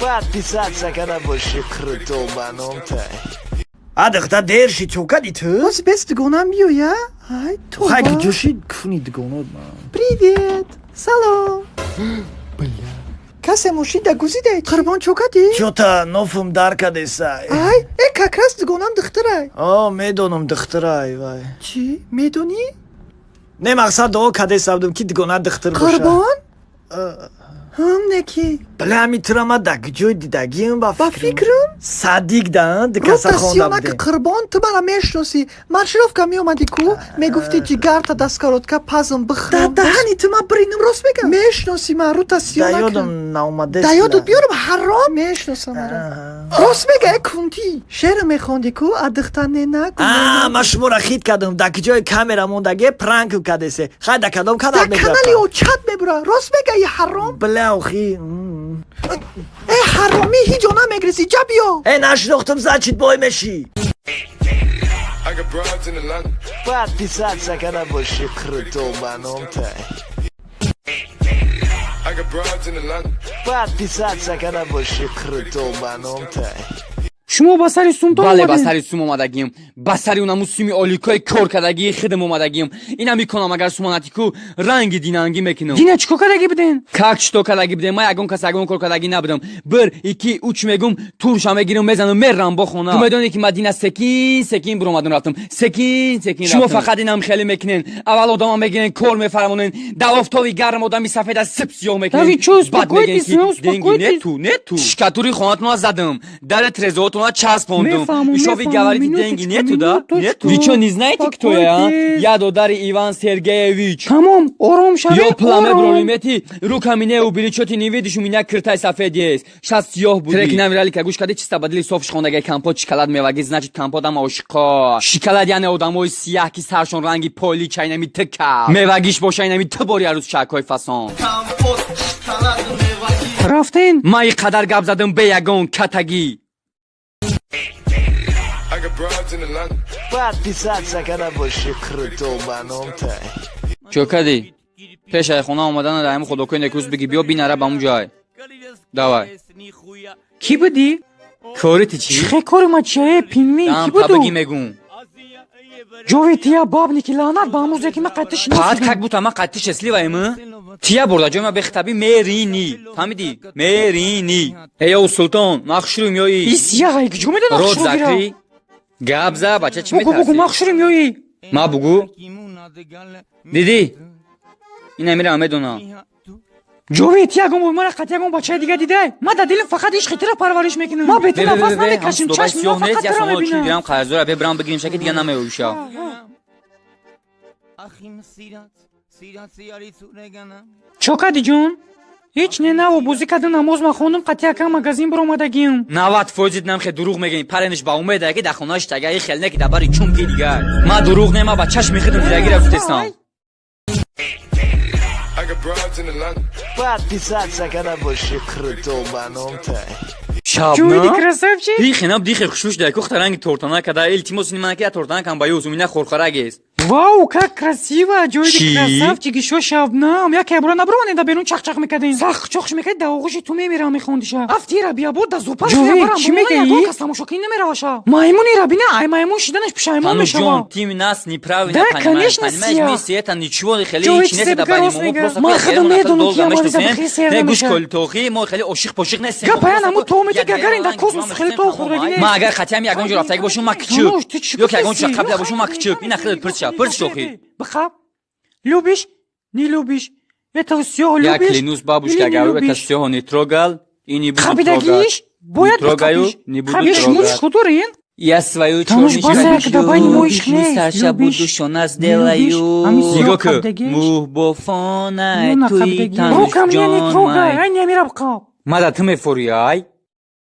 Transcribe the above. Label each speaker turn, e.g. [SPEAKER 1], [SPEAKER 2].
[SPEAKER 1] Подписаться, когда больше крутого баномта. Адахта дерши чокади ты?
[SPEAKER 2] What's best гонам биё я? Ай, то.
[SPEAKER 1] Хай гжоши кфни дгонод ма.
[SPEAKER 2] Привет. Салом. Бля. Касе мошина гузидай. Қурбон чокади?
[SPEAKER 1] Чота нофум даркадеса.
[SPEAKER 2] Ай, как раз гонам духтарай.
[SPEAKER 1] О, медонум духтарай, вай.
[SPEAKER 2] Чи? Медони?
[SPEAKER 1] Не мақсад о кадесавдум ки дгона духтар боша.
[SPEAKER 2] Қурбон? Неки.
[SPEAKER 1] Бля митурама да гҷои дидагим ба
[SPEAKER 2] фикрам
[SPEAKER 1] садик да дикаса хонда
[SPEAKER 2] ротасионак қурбон ту мара мешноси маршировка меомади ку мегуфти ҷигарта дасткоротка пазм бихрам даҳани ту ма бринам рост мегам мешноси ма ротасионак
[SPEAKER 1] да ёдам наомадест
[SPEAKER 2] да ёдат биёрам ҳаром мешносам ара рост мега кунти шеър мехонди ку адихтанена
[SPEAKER 1] ма шуморо хит кардам да киҷои камера мондаге пранк кадесе хай да кадом канал
[SPEAKER 2] меграфта да канали очат мебура рост мега и ҳаром
[SPEAKER 1] бля охи
[SPEAKER 2] ҳаромӣ ҳиҷ ҷо намегризи ҷа биё
[SPEAKER 1] нашнохтам зачит бой меши подписаться когда больше крутого баномта подписаться когда больше крутого баномта
[SPEAKER 3] шумо ба сари сумтон
[SPEAKER 4] бале ба сари сум омадагием ба сари унаму суми оликои коркадагии хидам омадагием ина мекунам агар сумонатику ранги динангӣ мекунам
[SPEAKER 3] дина чӣ кор кадаги буден
[SPEAKER 4] как чӣ то кадаги будем ман ягон кас ягон коркадагӣ набудам бир ики уч мегум турша мегирам мезанам мерам бо хона ту медоне ки ман дина секин секин буромадам рафтам секин секин шумо фақат инам хеле мекунен аввал одама мегирен кор мефарамонен дар офтоби гарм одами сафеда сип сиёҳ мекунен баъд мегӯен ки денги не ту шикатури хонатона задам дар трезоатона часпондум ишови гаварити денги нету да нету вы что не знаете кто я я додари Иван Сергеевич
[SPEAKER 3] тамом ором шавед
[SPEAKER 4] ё пламе бролимети руками не убери что ты не видишь у меня кртай сафед есть сейчас сиёҳ буди треки навирали ка гӯш кади чиста бадили соф шхондага компот шоколад меваги значит компотам ошиқо шоколад яъне одамои сияҳ ки саршон ранги поли чайнами тика мевагиш боша инами тибори арӯз чакҳои фасон
[SPEAKER 3] рафтен
[SPEAKER 4] ман и қадар гап задам бе ягон катагӣ
[SPEAKER 1] подписаться когда больше крутого баномта
[SPEAKER 4] чокади пешаи хона омадана даим худокои некрӯз биги биё бинара ба муҷай давай
[SPEAKER 3] кӣ будӣ
[SPEAKER 4] корити чӣ
[SPEAKER 3] хе кори ма чие пинвин кӣ буду
[SPEAKER 4] табиги мегум
[SPEAKER 3] ҷови тия бабники лаънат ба амӯзе ки ма қатти
[SPEAKER 4] паат как бута ма қатти шесливайма тия бурда ҷои ма бехитаби мерини фаҳмидӣ мерини эё султон махшурим ёи
[SPEAKER 3] исяй ҷо медона
[SPEAKER 4] род закрӣ гап за бача чӣ метарсӣ
[SPEAKER 3] бугу махшурим ёи
[SPEAKER 4] ма бугу дидӣ ина мирам медонам
[SPEAKER 3] ҷовед ягон бор мара қат ягон бачаи дига дидай ма да дилим фақат ишқи тира парвариш мекунам ма бету нафас намекашим чашми ма фақат тира мебинам
[SPEAKER 4] гирам қарзора бебрам бигирим шаки дига намеуша
[SPEAKER 3] чокади ҷон ҳеҷ не наву бозӣ каду намоз ма хондум қати яка магазин биромадагиам
[SPEAKER 4] 90% намхе дурӯғ мегӯем парениш ба умеда ки дар хонааш тагаи хелне ки дабари чумки дигар ма дурӯғ нема ба чашми хидам дидагира футестам
[SPEAKER 1] подписаться когда больше крутого баномта
[SPEAKER 3] ҷоиди красавчик
[SPEAKER 4] дихенаб дихе хушуш дай кухта ранги тортана када илтимос нимаки тортана кам ба юз умина хорхорагес
[SPEAKER 3] вау как красиво ҷоиди красавчик ишо шабнам яке бура набуроманеда берун чақчақ мекардем сах чохш мекард да оғӯши ту мемирам мехондиша афтира биябур да зупаш биябарам чӣ мегӯи ягон кас тамошокӣ намераваша маймунира бина ай маймун шиданаш пишаймон мешава
[SPEAKER 4] ты нас неправильно
[SPEAKER 3] да конечно
[SPEAKER 4] понимаешь это ничего хеле ичнеса да барим просто
[SPEAKER 3] ма худам медонам ки амориса бихи сер
[SPEAKER 4] не гӯш кол тохи мо хеле ошиқ пошиқ нестем
[SPEAKER 3] гапаянаму томити гагарин да космос хеле то хурдаги не
[SPEAKER 4] ма агар хатиам ягон ҷо рафтаги бошум ма кичук ёки ягон чиз қабла бошум ма кичук ина хеле пирс шохи
[SPEAKER 3] бихаб любишь не любишь это всё любишь
[SPEAKER 4] я клянусь бабушка говорю это всё не трогал и не буду
[SPEAKER 3] трогать бояд
[SPEAKER 4] трогаю не буду трогать
[SPEAKER 3] худорин
[SPEAKER 4] я свою чёрничку люблю Саша буду что нас делаю нигока мух бофона туи тануш ҷон май
[SPEAKER 3] ай немирам қаб
[SPEAKER 4] мада ты мефури ай